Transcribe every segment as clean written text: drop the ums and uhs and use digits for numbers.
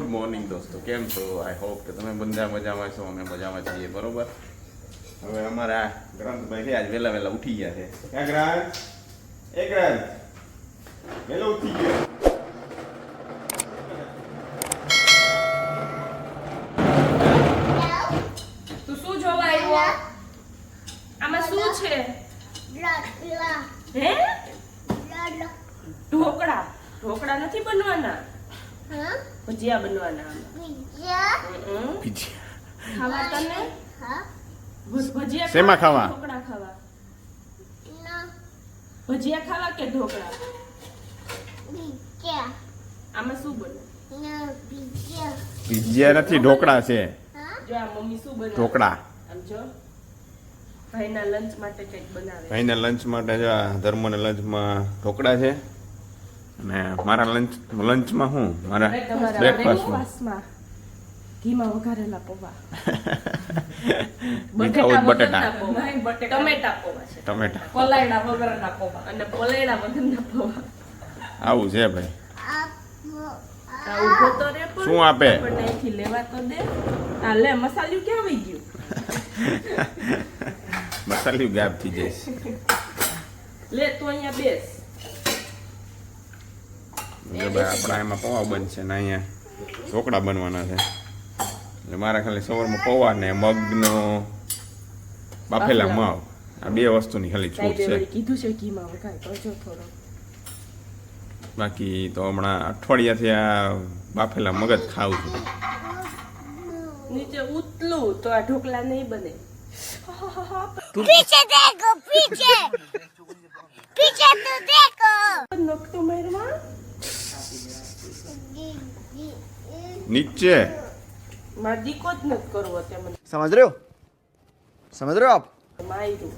Morning દોસ્તો, કેમ છો? આઈ હોપ કે તમે બધા મજામાં છો, અમે મજામાં છીએ. બરોબર, હવે અમારા ગ્રંથભાઈ છે આજ વહેલા વહેલા ઉઠી ગયા છે. ક્યાં ગ્રંથ? એ ગ્રંથ વહેલો ઉઠી ગયો. તું શું જોવા આવ્યો? આમાં શું છે? હે? ઢોકળા. ઢોકળા નથી બનવાના, ભજીયા બનવાના. ખાવા તને? ભજીયા શેમાં ખાવા? ઢોકળા ખાવા? ભજીયા ખાવા કે ઢોકળા? આમાં શું બને? ભજીયા નથી, ઢોકળા છે. જો આ મમ્મી શું બનાવે? ઢોકળા. આમ જો ભાઈના લંચ માટે કંઈક બનાવે. ભાઈના લંચ માટે જો આ ધર્મના લંચમાં ઢોકળા છે, અને મારા લંચમાં શું? મારા બ્રેકફાસ્ટમાં ઘીમાં વઘારેલા પૌવા. બટેટા ટમેટા પૌવા છે. ટમેટા પલાયડા વગરના પૌવા અને પલાયડા વગરના પૌવા. આવું છે ભાઈ. આ ઊભો તો રે પણ શું આપે? આપણને અહીંથી લેવા તો દે. આ લે, મસાલિયું ક્યાં વહી ગયું? મસાલિયું ગાયબ થઈ જઈશ. લે તું અહીંયા બેસ. આપણા એમાં પૌવા બનશે ને અહીંયા ઢોકળા બનવાના છે. એટલે મારા ખાલી સવારમાં પૌવા ને મગનો બાફેલા મગ, આ બે વસ્તુની ખાલી છૂટ છે. કીધું છે ઘીમાં વઘાર કરજો થોડો. બાકી તો હમણાં અઠવાડિયાથી આ બાફેલા મગ જ ખાવું છું. નીચે ઉતલું તો આ ઢોકળા નહીં બને. पीछे देखो पीछे पीछे तो देखो નકતો મેરમાં નીચે માર દીકો જ નથી કરવો તે મને समझ रहे हो आप માયરું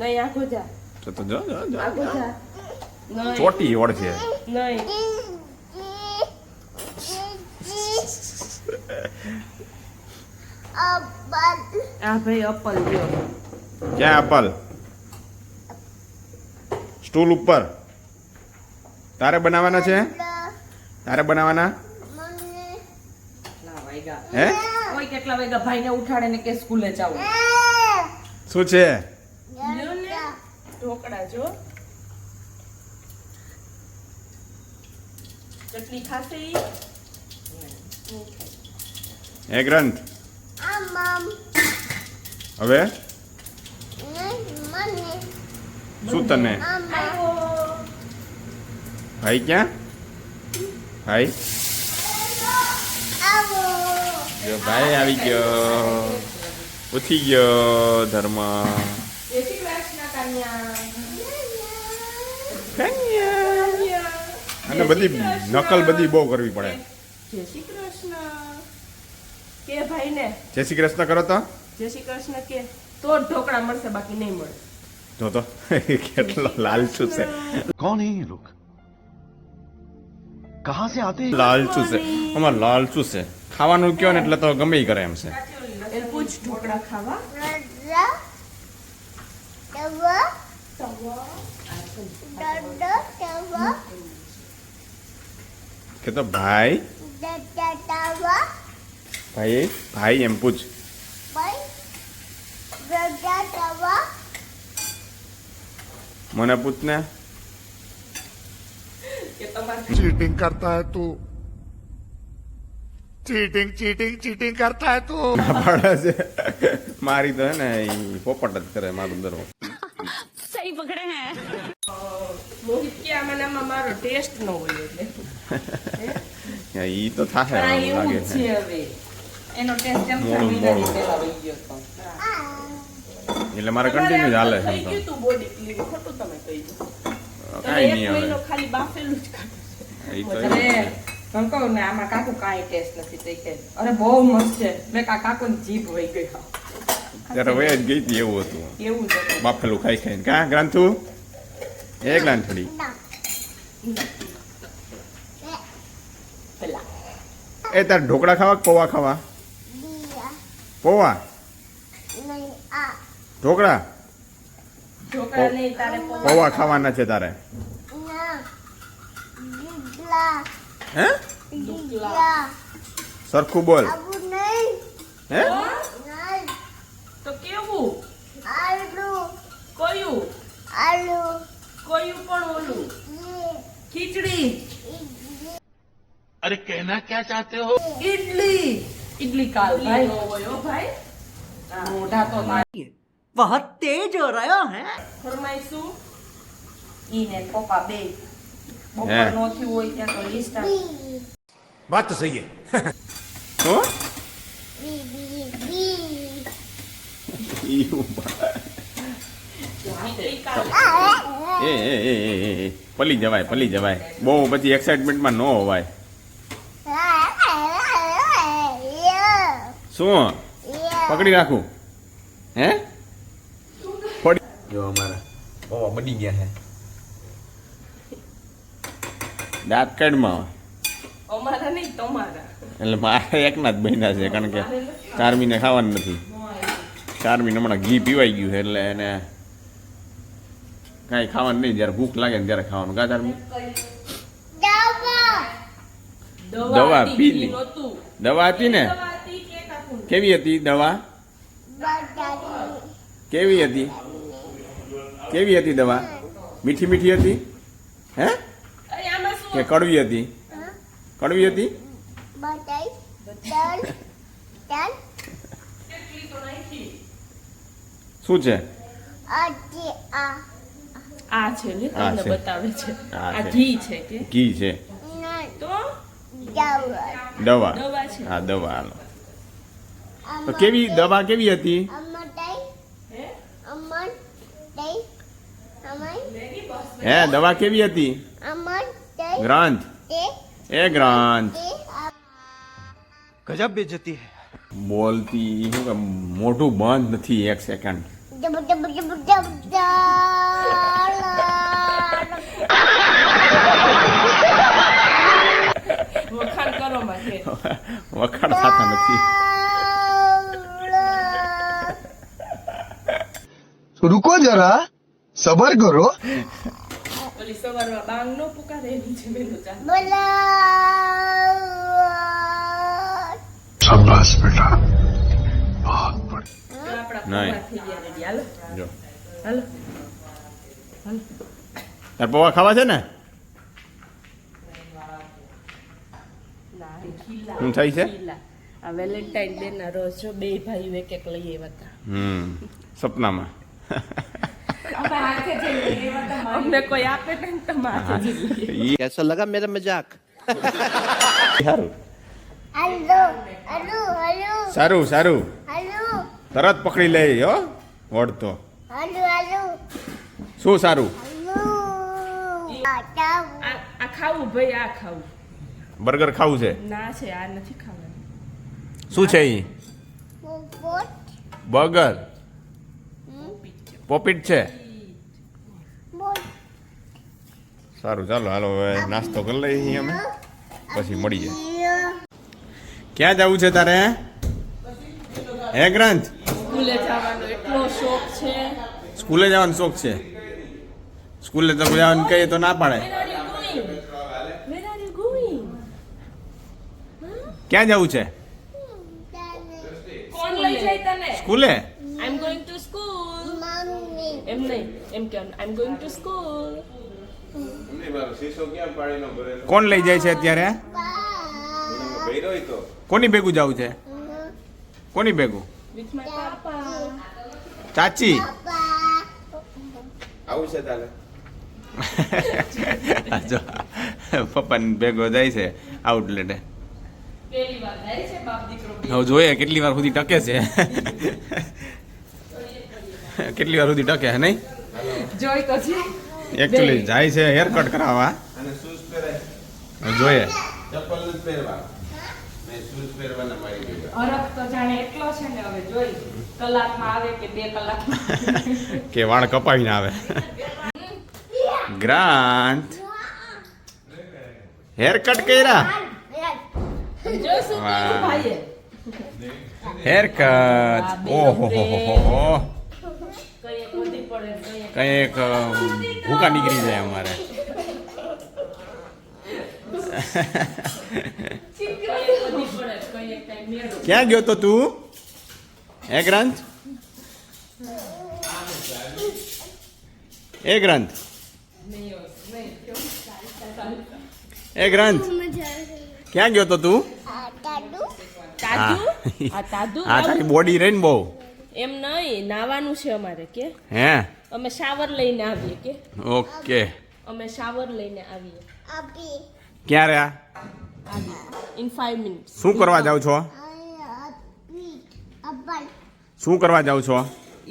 નહીં. આખો જા, તો જો આખો જા. નહીં ચોટી ઓળખે. નહીં. આ ભાઈ અપલ લ્યો. ક્યાં આપલ? સ્ટૂલ ઉપર. તારે બનાવવાના છે? તારે બનાવવાના કેટલા વાગ્યા? હે? ઓય કેટલા વાગ્યા? ભાઈને ઉઠાડે ને કે સ્કૂલે જાવ. શું છે? લ્યો ને ઢોકળા જો. ચટણી ખાશે ઈ? નહીં ખાય. હે ગ્રંથ, आमम હવે मने શું તને? આવ્યો. ભાઈ ક્યાં? ભાઈ आवो જો ભાઈ આવી ગયો. ઉઠી ગયો ધર્મ. જય શ્રી કૃષ્ણ કન્યા. અને બધી નકલ બધી બહુ કરવી પડે. જય શ્રી કૃષ્ણ કે ભાઈને. જય શ્રી કૃષ્ણ કરો તો જય શ્રી કૃષ્ણ કે તો જ ઢોકળા મળશે, બાકી નહીં મળે. જો તો કેટલો લાલચુ છે. कौन है ये लोग कहाँ से आते हैं લાલચુ છે, અમાર લાલચુ છે. ખાવાનું કયો ને એટલે તો ગમે ઈ કરે એમ છે. એ પૂછ ઢોકળા ખાવા. रजा तवा डडो तवा કે તો ભાઈ डडा तवा ભાઈ ભાઈ એમ પૂછ. बाय रजा तवा મને પૂછ ને. કે તમારે चीटिंग करता है तू चीटिंग चीटिंग चीटिंग करता है तू પાડે છે મારી તો હે ને ઈ પોપટ જ કરે મારું દરવો. મોહિત કે આમાં મારો ટેસ્ટ ન હોય એટલે. ઈ તો થાશે પણ આ એવું એવું લાગે જ છે. છે હવે. એનો ટેસ્ટ એમ મોડું મોડું. પહેલા વહી ગયો તો. એટલે મારે કન્ટિન્યુ ચાલે છે થઈ એમ તો. ગયું તું બોડી ક્લીન. ખોટું તમે કહી દો. તમે કાંઈ એક નહીં મહિનો હવે. ખાલી બાફેલું જ ખાધું છે. ઈ તો અરે હું કહું ને આમાં કાકુ કાંઈ ટેસ્ટ નથી થઈ કે અરે બહુ મસ્ત છે. મેં કાકુની જીભ વહી ગઈ. ત્યારે વય જ ગઈ હતી એવું હતું. એવું જ હતું. બાફેલું ખાઈ ખાઈને કા ગ્રાંથુ એ ગ્રાંથડી. પેલા એ તાર ઢોકળા ખાવા કે પૌવા ખાવા? दिया પૌવા नहीं आ ઢોકળા ઢોકળા નહીં તારે પૌવા. પૌવા ખાવાના છે તારે. ना दिला હે? दिला સરખું બોલ આબુ નહીં હે નહીં તો કેવું આલુ કયું આલુ કયું પણ ઓલું ये ખીચડી अरे कहना क्या चाहते हो ઈડલી ઈડલી કાલ ભાઈ હોય ભાઈ મોઢા તો बहुत तेज हो रहा है ફરમાઈશું ઈ ને પપ્પા બે હે. બપોર નો થયું હોય ત્યાં તો લિસ્ટ बात तो सही है શું बी बी बी ઈ ઉભા. એ પલી જવાય બહુ પછી એક્સાઇટમેન્ટમાં ન હોવાય શું પકડી રાખું હે પડી જો અમારા બાબા બની ગયા છે દાંત કાઢમાં અમારા નહીં તમારા એટલે મારે એકના જ બન્યા છે કારણ કે ચારમીને ખાવાનું નથી ચારમીને હમણાં ઘી પીવાઈ ગયું છે એટલે એને કાંઈ ખાવાનું નહીં જ્યારે ભૂખ લાગે ને ત્યારે ખાવાનું કા ચારમી દવા હતી, પી ઘી લી. નહોતું. દવા હતી ને દવા હતી કે કાકુ? કેવી હતી દવા કેવી હતી દવા મીઠી મીઠી હતી હે અરે આમાં શું કે કડવી હતી કડવી હતી बताई डल डल કેટલી તો નાખી? શું છે आजी आ આ છે ને આ તમને છે. બતાવે છે આ આ છે. ઘી છે કે ઘી છે नहीं તો जाओ દવા દવા છે. હા દવા હાલો તો કેવી દવા કેવી હતી अम्मा दाई હે अम्मा दाई अम्मा હે દવા કેવી હતી अम्मा दाई ગ્રંથ ते એ ગ્રંથ ते गजब बेइज्जती है બોલતી શું કે મોઢું બંધ નથી એક સેકન્ડ जब जब जब जब વખાણ કરો માં છે વખાણ થતા નથી रुको जरा सबर करो ઓલી સવારમાં બાંગ નો પુકારે એની છે મેનુ ચા बोला शाबाश बेटा बहुत बढ़िया આપડા નહીં. પપ્પા થઈ ગયા રેડી હાલો જો હાલો તાર પૌવા ખાવા છે ને ના ખીલા શું થાય છે ખીલા આ વેલેન્ટાઇન ડે ના રોજ જો બે ભાઈઓ એક એક લઈ આવ્યા હતા સપનામાં અમને કોઈ આપે નહીં તમારે ઈ कैसा लगा मेरा मजाक સારું हेलो हेलो हेलो સારું સારું हेलो તરત પકડી લે હો વળતો हेलो हेलो શું સારું हेलो आता આ ખાવું ભાઈ આ ખાવું બર્ગર ખાવું છે ના છે આ નથી ખાવાનું શું છે ઈ पोट બર્ગર પોપીટ છે पोट સારું ચાલો હાલો હવે નાસ્તો કરી લઈએ અમે પછી મળીએ ક્યાં જવું છે તારે હે ગ્રંથ સ્કૂલે જવાનો એટલો શોખ છે સ્કૂલે જવાનો શોખ છે સ્કૂલે તો જવાનું કહીએ તો ના પાડે Where are you going? Where are you going? ક્યાં જવું છે કોણ લઈ જાય તને સ્કૂલે I'm going to school. Mummy એમ નહીં એમ કે I'm going to school. કોણ લઈ જાય છે અત્યારે કોની ભેગું જવું છે કોની ભેગું With my papa. ચાચી पापा આવું છે તારે જો પપ્પાને ભેગો જાય છે આઉટલેટે પહેલી વાર જાય છે બાપ દીકરો બે. હવે જોઈએ કેટલી વાર સુધી ટકે છે કેટલી વાર સુધી ટકે નહીં જોઈ તો છે એકચ્યુઅલી જાય છે હેર કટ કરાવવા હવે જોઈએ હરખ તો જાણે એટલો છે ને હવે જોઈ કલાકમાં આવે કે 2 કલાકમાં કે વાળ કપાવીને આવે ગ્રાન્ટ હેર કટ કર્યા જો શું વાહ. કર્યું ભાઈએ હેર કટ ઓહો હો હો હો કઈ ખોટી પડે કઈ કંઈક ભૂકા નીકળી જાય અમારે કઈ ખોટી પડે કઈ કઈ મેળો ક્યાં ગયો તો તું હે ગ્રંથ એ ગ્રંથ એ ગ્રંથ ક્યાં ગયો તો તું તાદુ હા. આ તાદુ હા તારી બોડી રહી ને બહુ એમ નહીં નાવાનું છે અમારે કે હે અમે શાવર લઈને આવીએ કે ઓકે અમે શાવર લઈને આવીએ ક્યારે આ ઇન 5 મિનિટ્સ શું કરવા જાવ છો શું કરવા જાવ છો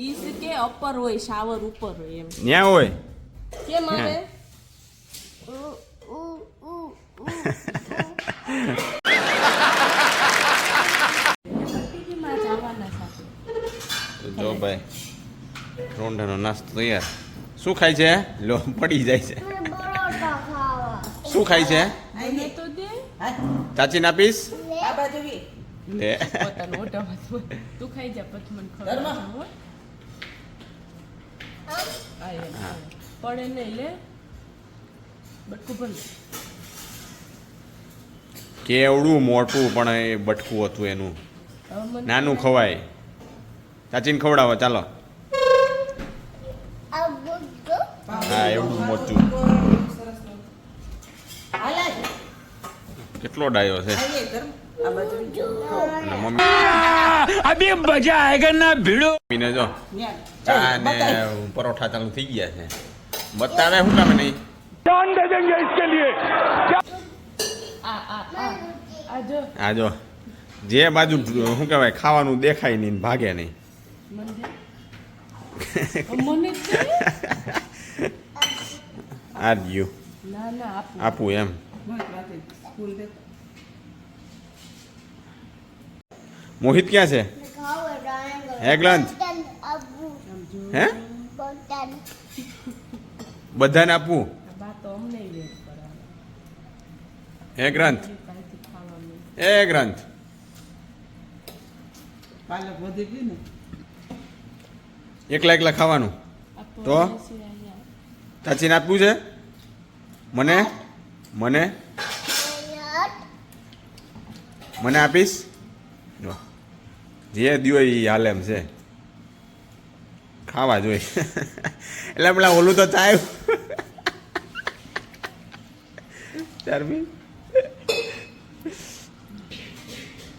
ઈસ કે અપર હોય શાવર ઉપર હોય એમ ન્યા હોય કેમ આવે તો જો ભાઈ રોંઢાનો નાસ્તો તૈયાર શું ખાય છે લો પડી જાય છે શું ખાય છે મને તો દે ચાચીને આપીશ આ બાજુ વી. લે પોતાનો ઓટામાં તું ખાઈ જા પછી મને ખબર હો પડે નહીં લે બટકું ભર કેવડું મોટું પણ એ બટકું હતું એનું હવે મને નાનું ખવાય ચાચીને ખવડાવો ચાલો હા એવડું મોટું હાલ આજ. કેટલો ડાયો છે આવીએ ધર્મ. આ બાજુ વી. અને મમ્મી अभी मजा आएगा ना भिड़ो મમ્મીને જો ન્યા. ચા ને બતાય. પરોઠા ચાલુ થઈ ગયા છે બતાવે શું કામ નહીં जान दे देंगे इसके लिए આ જો આ જો જે બાજુ શું કહેવાય ખાવાનું દેખાય નહીં ને ભાગે નહીં મને મને જ દે. આ રહ્યું ના ના આપું આપું એમ સ્કૂલ દે. મોહિત ક્યાં છે હે ગ્રંથ હે બધાને આપવું બા તો અમને વેટ કરાવે હે ગ્રંથ કાંઈથી ખાવાનું એ ગ્રંથ પાલક વધી ગઈ ને. એકલા એકલા ખાવાનું આપો તો? બેસી અહીંયા. ચાચીને આપવું છે મને મને મને આપીશ જો જે દિયો એ હાલે એમ છે ખાવા જોઈએ એટલે પેલા ઓલું તો ચાય ચારમી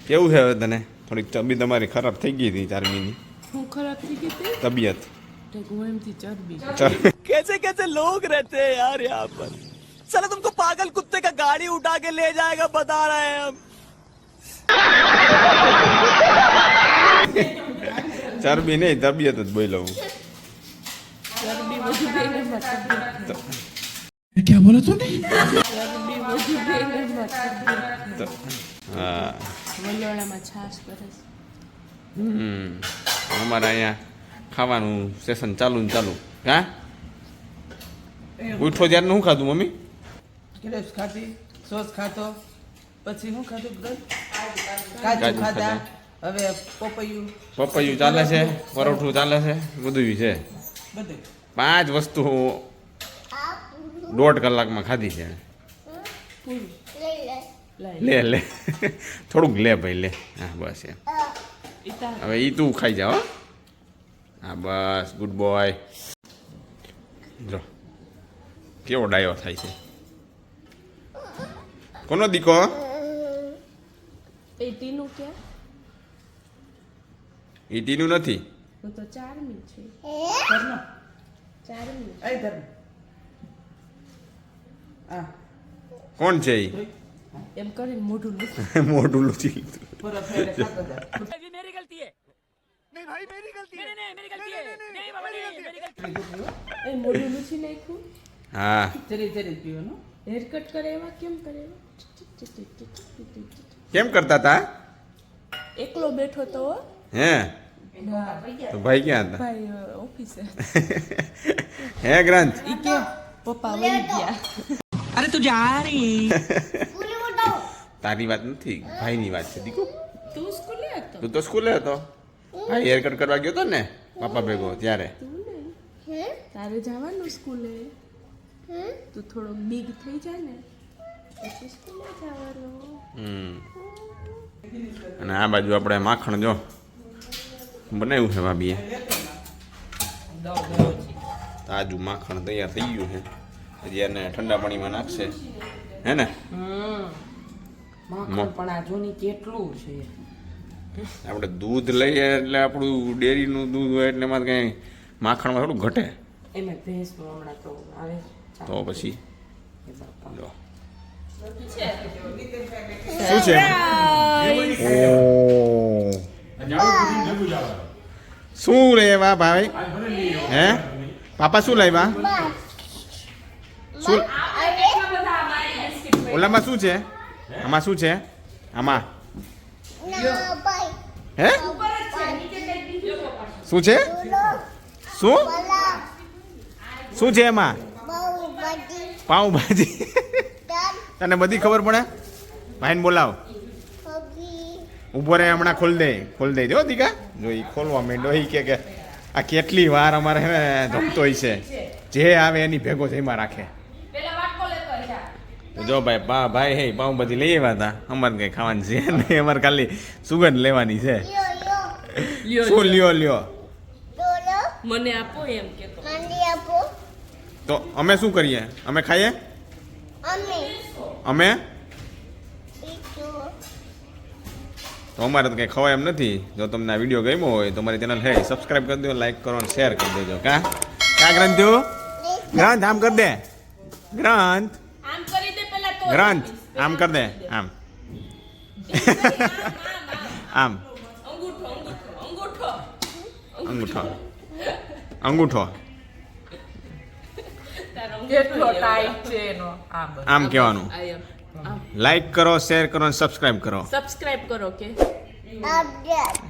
કેવું છે હવે તને થોડીક તબિયત તમારી ખરાબ થઈ ગઈ હતી ચારમીની હું ખરાબ થઈ ગઈ હતી તબિયત તે ગોળમથી ચરબી कैसे कैसे लोग रहते हैं यार यहाँ पर साला तुमको पागल कुत्ते का गाड़ी उठा के ले जाएगा बता रहे हैं हम ચરબી નહીં તબિયત જ બોલ્યો હું ચરબી વધુ ગઈને મતલબ क्या बोला तूने ચરબી વધુ ગઈને મતલબ હા વલોણામાં છાશ કરે છે અમારે અહીંયા ખાવાનું સેશન ચાલુ ને ચાલુ હા ઉઠો ત્યારે શું ખાધું મમ્મી ગ્રેપ્સ ખાધી સોસ ખાતો પછી શું ખાધું ગ્રંથ? કાજુ કાજુ ખાધા ખાધા. હવે પોપૈયું પપૈયું ચાલે છે પરોઠું ચાલે છે બધું છે બધું 5 વસ્તુ 1.5 કલાકમાં ખાધી છે લે લે થોડુંક લે ભાઈ લે હા બસ એમ ઈતા હવે ઈ તું ખાઈ જા હો હા બસ ગુડ બોય જો કેવો ડાયો થાય છે કોનો દીકો એ ટીનું ક્યાં ઈ ટીનું નથી હું તો 4 મિનિટ છે ધર્મ 4 મિનિટ એ ધર્મ આ કોણ છે ઈ એમ કરીને મોઢું લૂછ મોઢું લૂછી લીધું પૂરો ફેરે ખાતો જા. मेरी गलती है नहीं भाई मेरी गलती है नहीं मेरी गलती है नहीं बाबा नहीं मेरी गलती એ મોઢું લૂછી નાખ્યું હા જરી જરી પીવાનું હેર કટ કરે એવા કેમ કરે એવા? કેમ કરતા તા એકલો બેઠો તો હો. હે તો ભાઈ ક્યાં હતા ભાઈ ઓફિસે હે ગ્રંથ ઈ કે પપ્પા વહી ગયા અરે તું જા રહી તારી વાત નથી ભાઈની વાત છે દીકુ તું સ્કૂલે હતો તું તો સ્કૂલે હતો ભાઈ હેર કટ કરવા ગયો હતો ને પાપા ભેગો ત્યારે તું નહીં તારે જવાનું સ્કૂલે તું થોડો બિગ થઈ જાય ને પછી સ્કૂલે જવાનું અને આ બાજુ આપણે માખણ જો બનાવ્યું છે ભાભીએ. તાજું માખણ તૈયાર થઈ ગયું છે. હજી એને ઠંડા પાણીમાં નાખશે હે ને. માખણ પણ આ જોની કેટલું છે. આપણે દૂધ લઈએ એટલે આપણું ડેરીનું દૂધ હોય એટલે એમાં કંઈ માખણમાં થોડું ઘટે. એમાં ભેંસનું હમણાં તો આવે તો પછી એ બાપા. જો શું છે? શું લેવા ભાઈ? હે પાપા શું લેવા? શું ઓલામાં શું છે? આમાં શું છે? આમાં હે શું છે? શું શું છે એમાં? પાઉંભાજી. તને બધી ખબર પડે? ભાઈને બોલાવ. ઉભો રહે હમણાં ખોલ દે જો દીકા. જો એ ખોલવા માંડ્યો એ કે આ કેટલી વાર અમારે હે ધમતો હોય છે. જે આવે એની ભેગો જઈમાં રાખે. તો જો ભાઈ ભાઈ હે પાઉંભાજી લઈ આવ્યા હતા. અમારે કંઈ ખાવાની છે નહીં, અમારે ખાલી સુગંધ લેવાની છે. શું લ્યો મને આપો એમ કે તો અમે શું કરીએ? અમે ખાઈએ? અમે તો અમારે તો કંઈ ખવાય એમ નથી. જો તમને આ વિડીયો ગમ્યો હોય તો મારી ચેનલ હે સબસ્ક્રાઈબ કરી દો, લાઈક કરો અને શેર કરી દેજો. કા ગ્રંથ આમ કરી દે. ગ્રંથ આમ કરી દે. આમ આમ અંગૂઠો કેટલો ટાઈટ છે એનો. આમ કહેવાનું. લાઈક કરો, શેર કરો અને સબસ્ક્રાઇબ કરો. સબસ્ક્રાઇબ કરો કે Update.